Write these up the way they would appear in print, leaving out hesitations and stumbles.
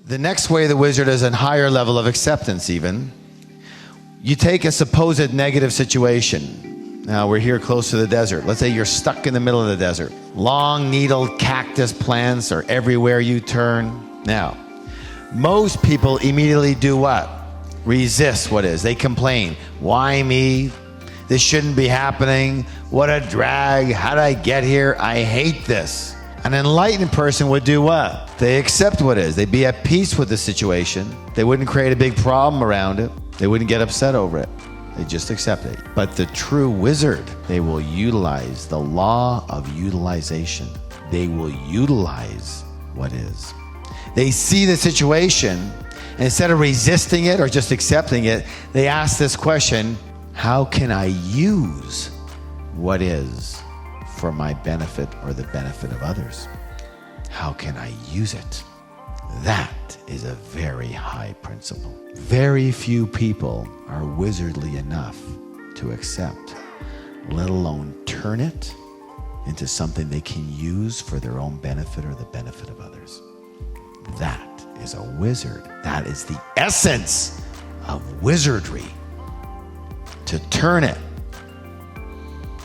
The next way of the wizard is a higher level of acceptance even. You take a supposed negative situation. Now we're here close to the desert. Let's say you're stuck in the middle of the desert. Long needled cactus plants are everywhere you turn. Now, most people immediately do what? Resist what is. They complain. Why me? This shouldn't be happening. What a drag. How did I get here? I hate this. An enlightened person would do what? They accept what is. They'd be at peace with the situation. They wouldn't create a big problem around it. They wouldn't get upset over it. They just accept it. But the true wizard, they will utilize the law of utilization. They will utilize what is. They see the situation, and instead of resisting it or just accepting it, they ask this question, how can I use what is for my benefit or the benefit of others? How can I use it? That is a very high principle. Very few people are wizardly enough to accept, let alone turn it into something they can use for their own benefit or the benefit of others. That is a wizard. That is the essence of wizardry. To turn it.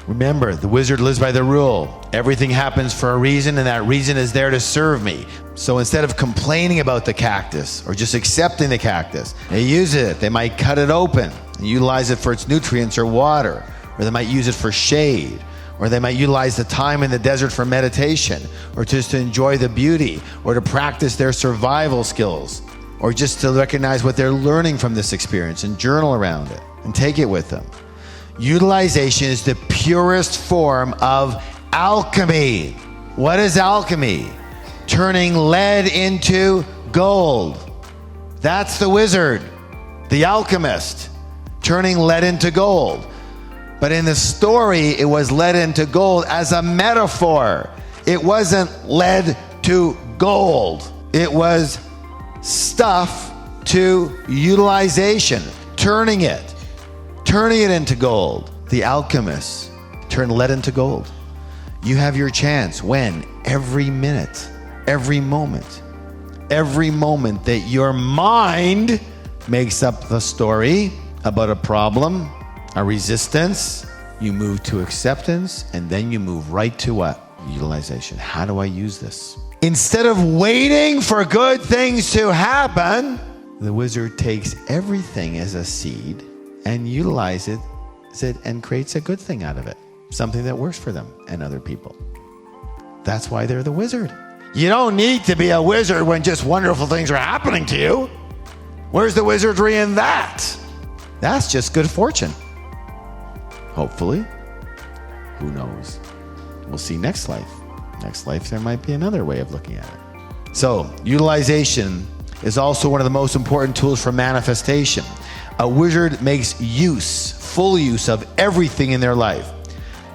Remember, the wizard lives by the rule. Everything happens for a reason, and that reason is there to serve me. So instead of complaining about the cactus or just accepting the cactus, they use it. They might cut it open and utilize it for its nutrients or water, or they might use it for shade, or they might utilize the time in the desert for meditation, or just to enjoy the beauty, or to practice their survival skills, or just to recognize what they're learning from this experience and journal around it and take it with them. Utilization is the purest form of alchemy. What is alchemy? Turning lead into gold. That's the wizard, the alchemist, turning lead into gold. But in the story, it was lead into gold as a metaphor. It wasn't lead to gold. It was stuff to utilization, turning it into gold. The alchemists turn lead into gold. You have your chance. When? Every minute, every moment that your mind makes up the story about a problem, a resistance, you move to acceptance, and then you move right to what? Utilization. How do I use this? Instead of waiting for good things to happen, the wizard takes everything as a seed and utilizes it and creates a good thing out of it. Something that works for them and other people. That's why they're the wizard. You don't need to be a wizard when just wonderful things are happening to you. Where's the wizardry in that? That's just good fortune. Hopefully. Who knows? We'll see next life. Next life, there might be another way of looking at it. So, utilization is also one of the most important tools for manifestation. A wizard makes full use of everything in their life.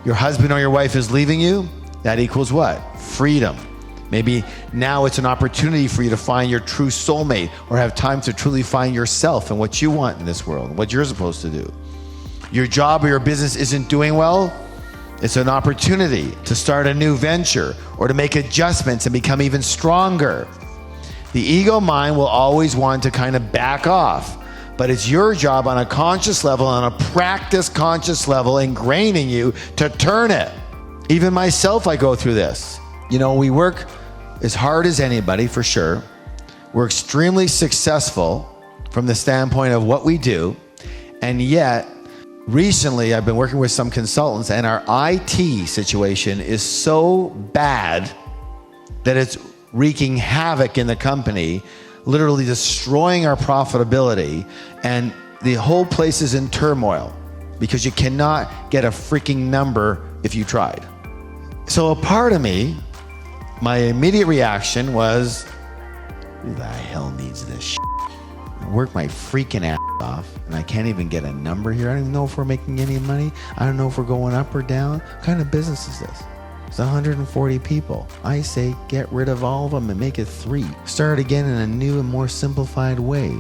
Your husband or your wife is leaving you, that equals what? Freedom. Maybe now it's an opportunity for you to find your true soulmate or have time to truly find yourself and what you want in this world and what you're supposed to do. Your job or your business isn't doing well, it's an opportunity to start a new venture or to make adjustments and become even stronger. The ego mind will always want to kind of back off. But it's your job on a conscious level, on a practice conscious level, ingrained in you to turn it. Even myself, I go through this. You know, we work as hard as anybody, for sure. We're extremely successful from the standpoint of what we do. And yet, recently, I've been working with some consultants, and our IT situation is so bad that it's wreaking havoc in the company, literally destroying our profitability, and the whole place is in turmoil because you cannot get a freaking number if you tried. So a part of me, my immediate reaction was, who the hell needs this shit? I work my freaking ass off and I can't even get a number here. I don't even know if we're making any money. I don't know if we're going up or down. What kind of business is this? It's 140 people. I say get rid of all of them and make it 3. Start again in a new and more simplified way.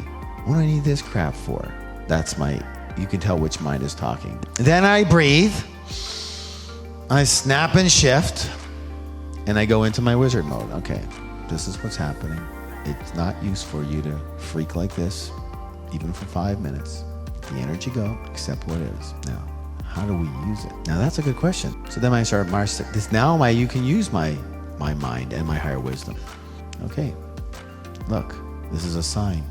What do I need this crap for? That's you can tell which mind is talking. Then I breathe, I snap and shift, and I go into my wizard mode. Okay, this is what's happening. it's not use for you to freak like this, even for 5 minutes. Let the energy go, accept what is. Now, how do we use it? Now, that's a good question. So then I start, you can use my mind and my higher wisdom. Okay, look, this is a sign.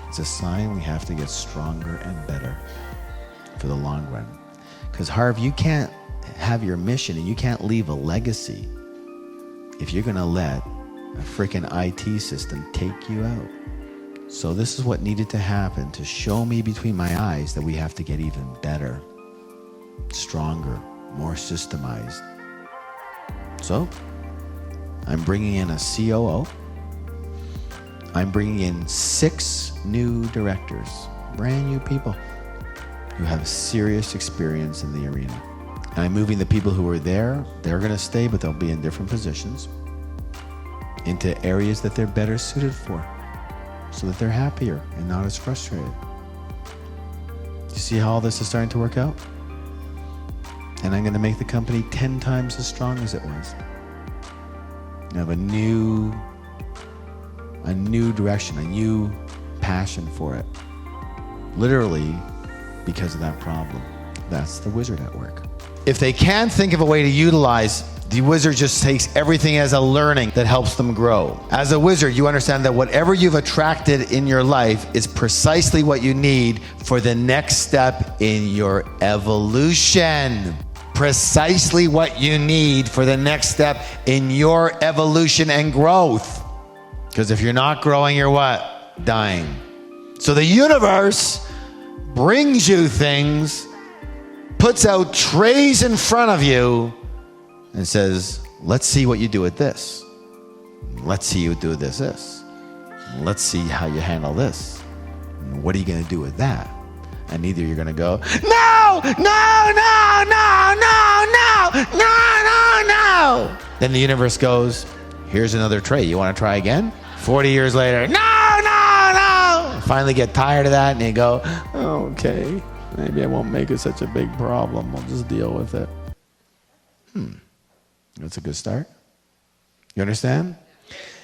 It's a sign we have to get stronger and better for the long run. Because Harv, you can't have your mission and you can't leave a legacy if you're gonna let a freaking IT system take you out. So this is what needed to happen to show me between my eyes that we have to get even better, stronger, more systemized. So I'm bringing in a COO. I'm bringing in 6 new directors, brand new people who have serious experience in the arena. And I'm moving the people who are there, they're gonna stay, but they'll be in different positions, into areas that they're better suited for, so that they're happier and not as frustrated. You see how all this is starting to work out? And I'm gonna make the company 10 times as strong as it was. I have a new direction, a new passion for it. Literally because of that problem. That's the wizard at work. If they can't think of a way to utilize, the wizard just takes everything as a learning that helps them grow. As a wizard, you understand that whatever you've attracted in your life is precisely what you need for the next step in your evolution. Precisely what you need for the next step in your evolution and growth. Because if you're not growing, you're what? Dying. So the universe brings you things, puts out trays in front of you, and says, let's see what you do with this. Let's see you do this. Let's see how you handle this. And what are you going to do with that? And either you're going to go, no, no, no, no, no, no, no, no, no. Then the universe goes, here's another tray. You want to try again? 40 years later, no, no, no. Finally get tired of that and you go, okay, maybe I won't make it such a big problem. I'll just deal with it. That's a good start. You understand?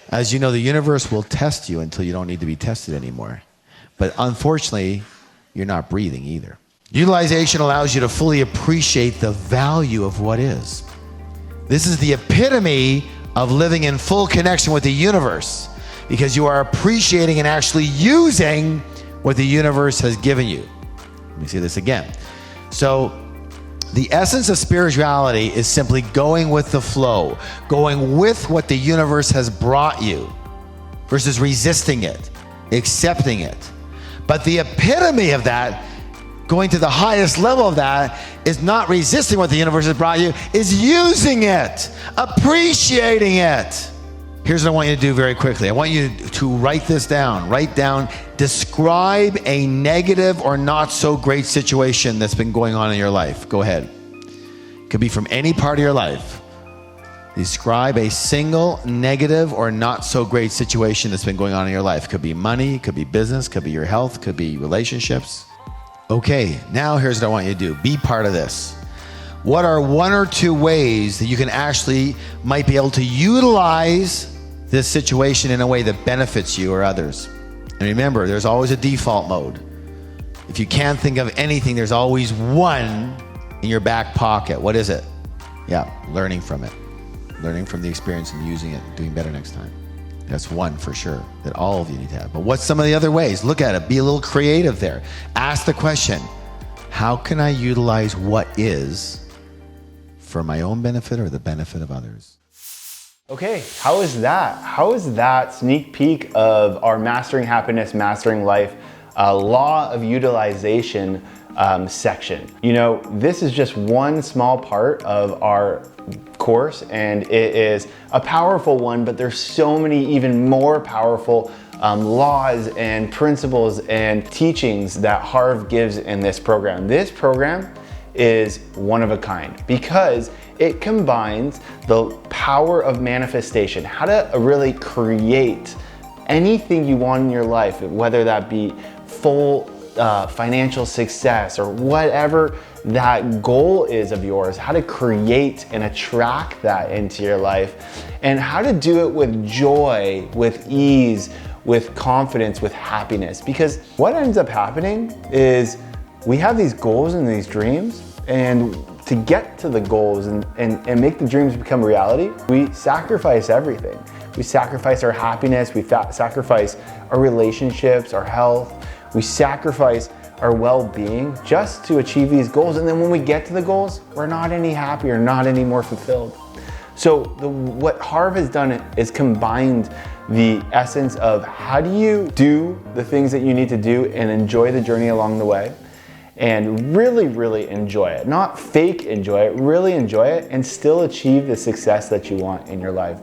As you know, the universe will test you until you don't need to be tested anymore. But unfortunately, you're not breathing either. Utilization allows you to fully appreciate the value of what is. This is the epitome of living in full connection with the universe, because you are appreciating and actually using what the universe has given you. Let me say this again. So the essence of spirituality is simply going with the flow, going with what the universe has brought you versus resisting it, accepting it. But the epitome of that, going to the highest level of that, is not resisting what the universe has brought you, is using it, appreciating it. Here's what I want you to do very quickly. I want you to write this down. Write down, describe a negative or not so great situation that's been going on in your life. Go ahead. It could be from any part of your life. Describe a single negative or not so great situation that's been going on in your life. Could be money, could be business, could be your health, could be relationships. Okay, now here's what I want you to do. Be part of this. What are 1 or 2 ways that you can actually might be able to utilize this situation in a way that benefits you or others? And remember, there's always a default mode. If you can't think of anything, there's always one in your back pocket. What is it? Yeah, learning from it. Learning from the experience and using it, doing better next time. That's one for sure that all of you need to have. But what's some of the other ways? Look at it. Be a little creative there. Ask the question, how can I utilize what is for my own benefit or the benefit of others? Okay, how is that? How is that sneak peek of our Mastering Happiness, Mastering Life, Law of Utilization section? You know, this is just one small part of our course, and it is a powerful one, but there's so many even more powerful laws and principles and teachings that Harv gives in this program. This program is one of a kind because it combines the power of manifestation, how to really create anything you want in your life, whether that be full financial success or whatever that goal is of yours, how to create and attract that into your life, and how to do it with joy, with ease, with confidence, with happiness. Because what ends up happening is we have these goals and these dreams, and to get to the goals and make the dreams become reality, we sacrifice everything. We sacrifice our happiness, we sacrifice our relationships, our health, we sacrifice our well-being just to achieve these goals. And then when we get to the goals, we're not any happier, not any more fulfilled. So what Harv has done is combined the essence of how do you do the things that you need to do and enjoy the journey along the way, and really, really enjoy it. Not fake enjoy it, really enjoy it, and still achieve the success that you want in your life.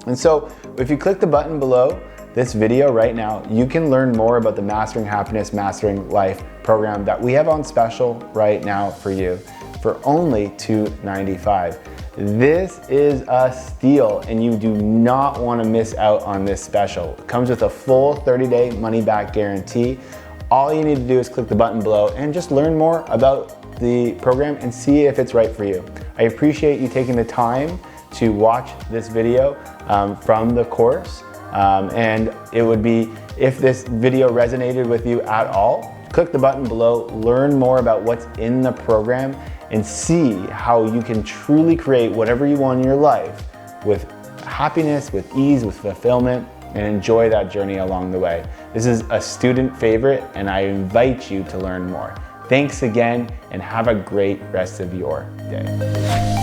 And so if you click the button below this video right now, you can learn more about the Mastering Happiness, Mastering Life program that we have on special right now for you for only $295. This is a steal, and you do not want to miss out on this special. It comes with a full 30-day money-back guarantee. All you need to do is click the button below and just learn more about the program and see if it's right for you. I appreciate you taking the time to watch this video from the course. And it would be, if this video resonated with you at all, click the button below, learn more about what's in the program, and see how you can truly create whatever you want in your life with happiness, with ease, with fulfillment, and enjoy that journey along the way. This is a student favorite, and I invite you to learn more. Thanks again, and have a great rest of your day.